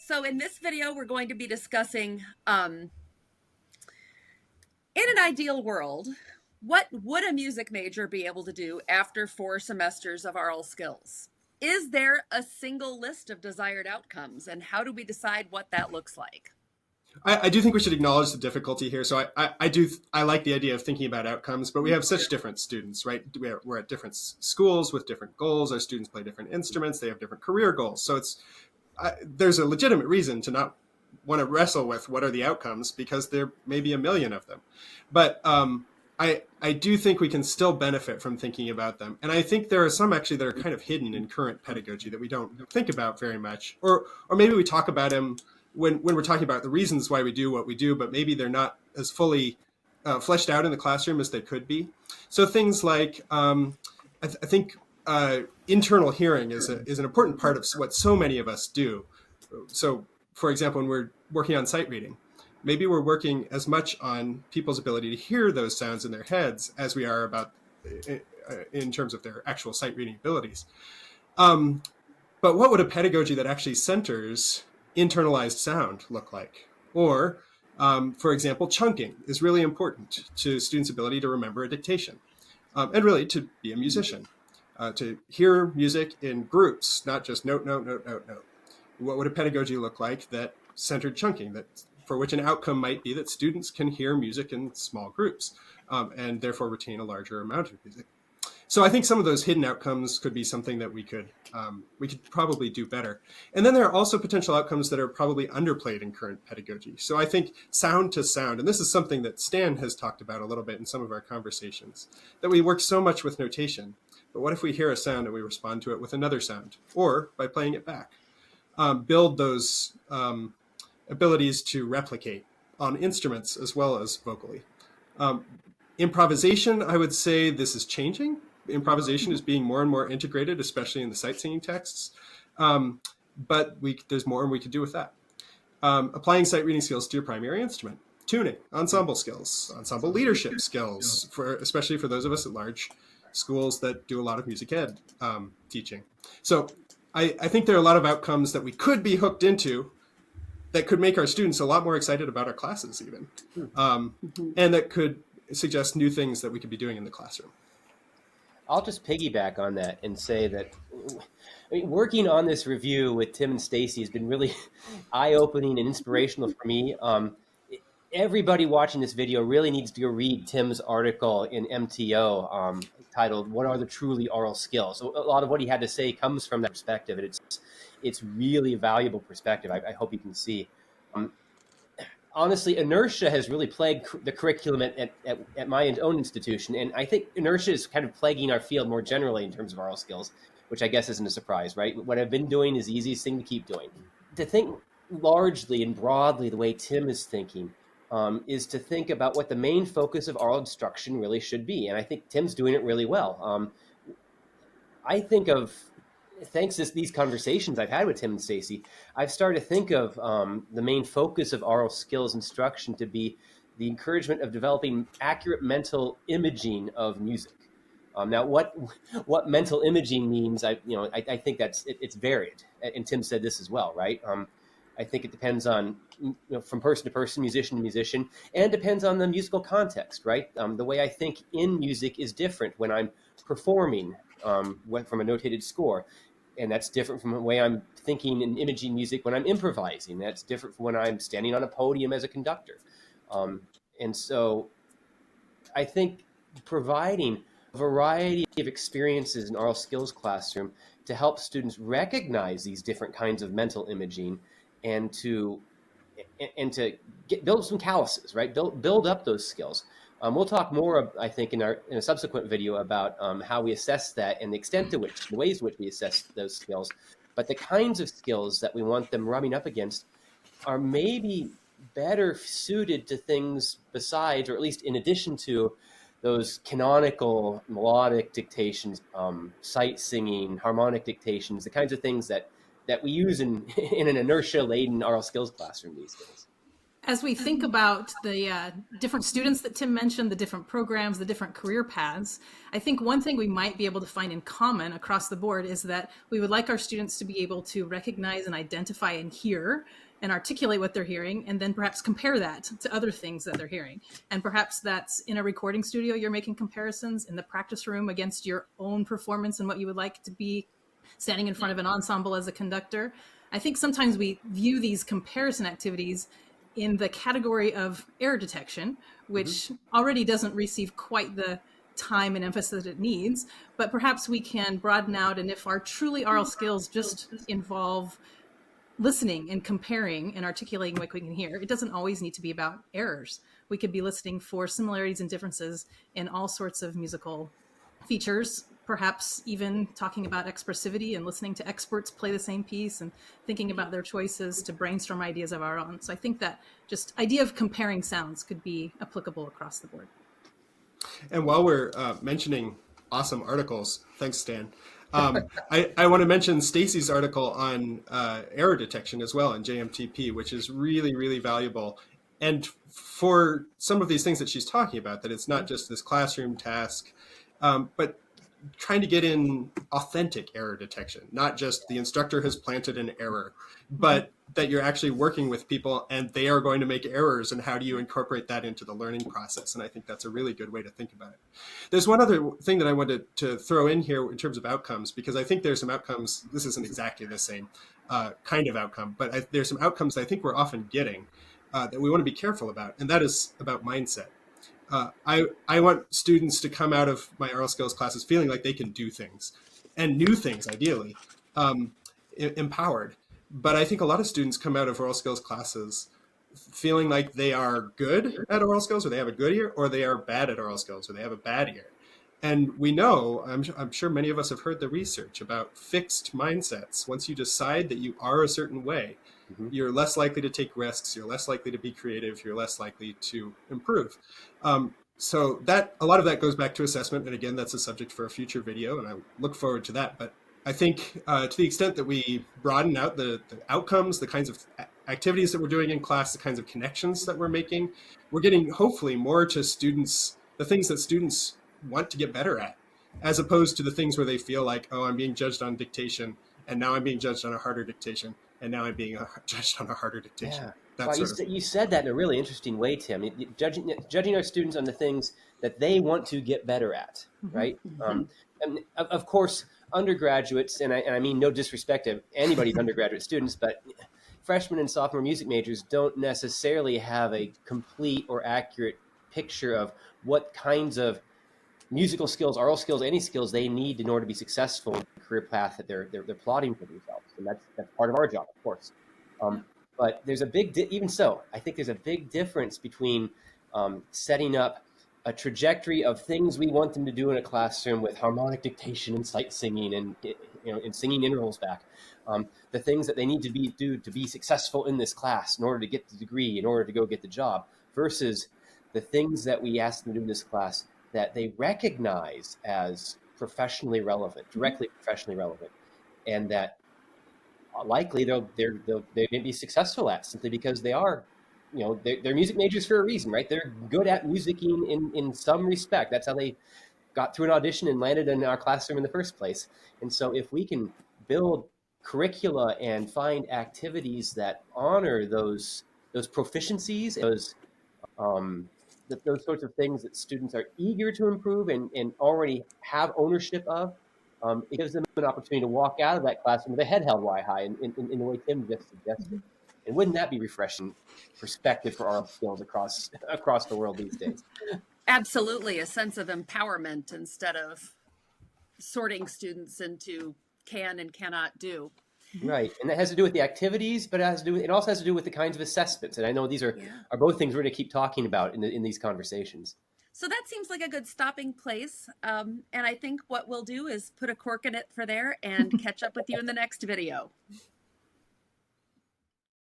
So in this video, we're going to be discussing, in an ideal world, what would a music major be able to do after 4 semesters of aural skills? Is there a single list of desired outcomes, and how do we decide what that looks like? I do think we should acknowledge the difficulty here. So I like the idea of thinking about outcomes, but we have such different students, right? We're at different schools with different goals. Our students play different instruments. They have different career goals. So there's a legitimate reason to not want to wrestle with what are the outcomes, because there may be a million of them. But I do think we can still benefit from thinking about them. And I think there are some actually that are kind of hidden in current pedagogy that we don't think about very much, or maybe we talk about them when we're talking about the reasons why we do what we do, but maybe they're not as fully fleshed out in the classroom as they could be. So things like, I think internal hearing is an important part of what so many of us do. So, for example, when we're working on sight reading, maybe we're working as much on people's ability to hear those sounds in their heads as we are about in terms of their actual sight reading abilities. But what would a pedagogy that actually centers internalized sound look like? Or, for example, chunking is really important to students' ability to remember a dictation, and really to be a musician, to hear music in groups, not just note, note, note, note, note. What would a pedagogy look like that centered chunking, for which an outcome might be that students can hear music in small groups, and therefore retain a larger amount of music? So I think some of those hidden outcomes could be something that we could probably do better. And then there are also potential outcomes that are probably underplayed in current pedagogy. So I think sound to sound, and this is something that Stan has talked about a little bit in some of our conversations, that we work so much with notation, but what if we hear a sound and we respond to it with another sound, or by playing it back? Build those abilities to replicate on instruments as well as vocally. Improvisation, I would say this is changing. Improvisation is being more and more integrated, especially in the sight singing texts. But there's more we could do with that. Applying sight reading skills to your primary instrument, tuning, ensemble skills, ensemble leadership skills, especially for those of us at large schools that do a lot of music ed teaching. So I think there are a lot of outcomes that we could be hooked into that could make our students a lot more excited about our classes even, and that could suggest new things that we could be doing in the classroom. I'll just piggyback on that and say that working on this review with Tim and Stacey has been really eye-opening and inspirational for me. Everybody watching this video really needs to go read Tim's article in MTO titled "What Are the Truly Aural Skills?" So a lot of what he had to say comes from that perspective, and it's really a valuable perspective. I hope you can see. Honestly, inertia has really plagued the curriculum at my own institution. And I think inertia is kind of plaguing our field more generally in terms of aural skills, which I guess isn't a surprise, right? What I've been doing is the easiest thing to keep doing. To think largely and broadly the way Tim is thinking is to think about what the main focus of aural instruction really should be. And I think Tim's doing it really well. I think of, thanks to these conversations I've had with Tim and Stacey, I've started to think of the main focus of aural skills instruction to be the encouragement of developing accurate mental imaging of music. Now, what mental imaging means, I think it's varied, and Tim said this as well, right? I think it depends on, from person to person, musician to musician, and depends on the musical context, right? The way I think in music is different when I'm performing from a notated score. And that's different from the way I'm thinking and imaging music when I'm improvising. That's different from when I'm standing on a podium as a conductor. And so I think providing a variety of experiences in aural skills classroom to help students recognize these different kinds of mental imaging and to build some calluses, right? Build up those skills. We'll talk more, I think, in a subsequent video about how we assess that and the extent to which, the ways in which we assess those skills. But the kinds of skills that we want them rubbing up against are maybe better suited to things besides, or at least in addition to, those canonical melodic dictations, sight singing, harmonic dictations, the kinds of things that we use in an inertia-laden aural skills classroom these days. As we think about the different students that Tim mentioned, the different programs, the different career paths, I think one thing we might be able to find in common across the board is that we would like our students to be able to recognize and identify and hear and articulate what they're hearing, and then perhaps compare that to other things that they're hearing. And perhaps that's in a recording studio, you're making comparisons in the practice room against your own performance and what you would like to be standing in front of an ensemble as a conductor. I think sometimes we view these comparison activities in the category of error detection, which already doesn't receive quite the time and emphasis that it needs, but perhaps we can broaden out, and if our truly aural skills just involve listening and comparing and articulating what we can hear, it doesn't always need to be about errors. We could be listening for similarities and differences in all sorts of musical features, perhaps even talking about expressivity and listening to experts play the same piece and thinking about their choices to brainstorm ideas of our own. So I think that just idea of comparing sounds could be applicable across the board. And while we're mentioning awesome articles, thanks, Stan, I want to mention Stacey's article on error detection as well in JMTP, which is really, really valuable. And for some of these things that she's talking about, that it's not just this classroom task, but trying to get in authentic error detection, not just the instructor has planted an error, but that you're actually working with people and they are going to make errors, and how do you incorporate that into the learning process? And I think that's a really good way to think about it. There's one other thing that I wanted to throw in here in terms of outcomes, because I think there's some outcomes, this isn't exactly the same kind of outcome, but there's some outcomes that I think we're often getting that we want to be careful about, and that is about mindset. I want students to come out of my aural skills classes feeling like they can do things, and new things, ideally, empowered. But I think a lot of students come out of aural skills classes feeling like they are good at aural skills, or they have a good ear, or they are bad at aural skills, or they have a bad ear. And we know, I'm sure many of us have heard the research about fixed mindsets. Once you decide that you are a certain way, you're less likely to take risks, you're less likely to be creative, you're less likely to improve. So that a lot of that goes back to assessment. And again, that's a subject for a future video, and I look forward to that. But I think to the extent that we broaden out the outcomes, the kinds of activities that we're doing in class, the kinds of connections that we're making, we're getting hopefully more to students, the things that students want to get better at, as opposed to the things where they feel like, oh, I'm being judged on dictation, and now I'm being judged on a harder dictation, and now I'm being judged on a harder dictation. Yeah. Well, you said that in a really interesting way, Tim. Judging our students on the things that they want to get better at, right? And of course, undergraduates, and I mean no disrespect to anybody's undergraduate students, but freshmen and sophomore music majors don't necessarily have a complete or accurate picture of what kinds of musical skills, aural skills, any skills they need in order to be successful in the career path that they're plotting for themselves. And that's part of our job, of course. But there's a big, even so, I think there's a big difference between setting up a trajectory of things we want them to do in a classroom with harmonic dictation and sight singing and and singing intervals back. The things that they need to do to be successful in this class in order to get the degree, in order to go get the job, versus the things that we ask them to do in this class that they recognize as professionally relevant, directly professionally relevant, and that likely they may be successful at, simply because they are, they're music majors for a reason, right? They're good at musicking in some respect. That's how they got through an audition and landed in our classroom in the first place. And so if we can build curricula and find activities that honor those proficiencies, those sorts of things that students are eager to improve and already have ownership of, it gives them an opportunity to walk out of that classroom with a head held high in the way Tim just suggested. And wouldn't that be refreshing perspective for our skills across the world these days? Absolutely, a sense of empowerment instead of sorting students into can and cannot do. Right, and that has to do with the activities, but it also has to do with the kinds of assessments. And I know these are both things we're going to keep talking about in these conversations. So that seems like a good stopping place. And I think what we'll do is put a cork in it for there and catch up with you in the next video.